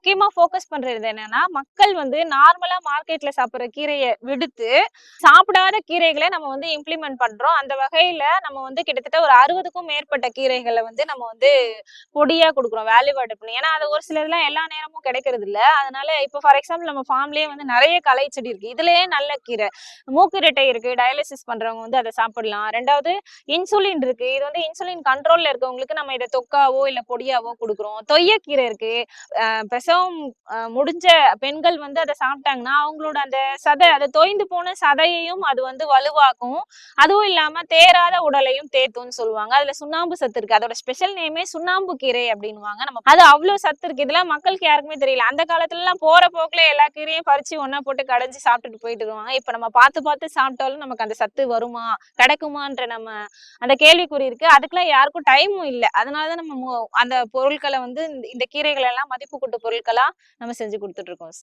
முக்கியமா ஃபோக்கஸ் பண்றது என்னன்னா, மக்கள் வந்து நார்மலா மார்க்கெட்ல சாப்பிடுற கீரைய விடுத்து, சாப்பிடாத கீரைகள நம்ம வந்து இம்ப்ளிமெண்ட் பண்றோம். அந்த வகையில நம்ம வந்து கிட்டத்தட்ட ஒரு 60க்கும் மேற்பட்ட கீரைகள வந்து நம்ம வந்து பொடியா குடுக்குறோம். வேல்யூ ஆடட் பண்ணி. ஏன்னா, அது ஒரு சிலதெல்லாம் எல்லா நேரமும் கிடைக்கிறது இல்ல. அதனால இப்ப ஃபார் எக்ஸாம்பிள் நம்ம ஃபார்ம்லயே வந்து நெறைய களை செடி இருக்கு. இதுலயே நல்ல கீரை. மூக்கிரட்டை இருக்கு. டயாலிசிஸ் பண்றவங்க வந்து அத சாப்பிடலாம். 2வது இன்சுலின் இருக்கு. இது வந்து இன்சுலின் கண்ட்ரோல்ல இருக்கவங்களுக்கு நம்ம இத தொக்காவோ, இல்ல பொடியாவோ குடுக்குறோம். தொய்யக்கீரை இருக்கு. பிரசவம் முடிஞ்ச பெண்கள் வந்து அத சாப்பிட்டாங்கன்னா, அவங்களோட அந்த அது தோய்ந்து போன சதையையும் அது வந்து வலுவாக்கும். அதுவும் இல்லாம தேறாத உடலையும் தேத்தும்னு சொல்லுவாங்க. அதுல சுண்ணாம்பு சத்து இருக்கு. அதோட ஸ்பெஷல் நேமே சுண்ணாம்பு கீரை அப்படின்னுவாங்க. அது அவ்வளவு சத்து இருக்கு. இதெல்லாம் மக்களுக்கு யாருக்குமே தெரியல. அந்த காலத்துல எல்லாம் போற போக்குல எல்லா கீரையும் பறிச்சு ஒண்ணா போட்டு கடைஞ்சு சாப்பிட்டுட்டு போயிட்டு வருவாங்க. இப்ப நம்ம பார்த்து பார்த்து சாப்பிட்டாலும் நமக்கு அந்த சத்து வருமா? கிடைக்குமான்ற நம்ம அந்த கேள்விக்குறி இருக்கு. அதுக்கெல்லாம் யாருக்கும் டைமும் இல்ல. அதனாலதான் நம்ம அந்த பொருட்கள வந்து இந்த கீரைகள் எல்லாம் மதிப்பு கூட்டு பொருட்களா நம்ம செஞ்சு குடுத்துட்டு இருக்கோம்.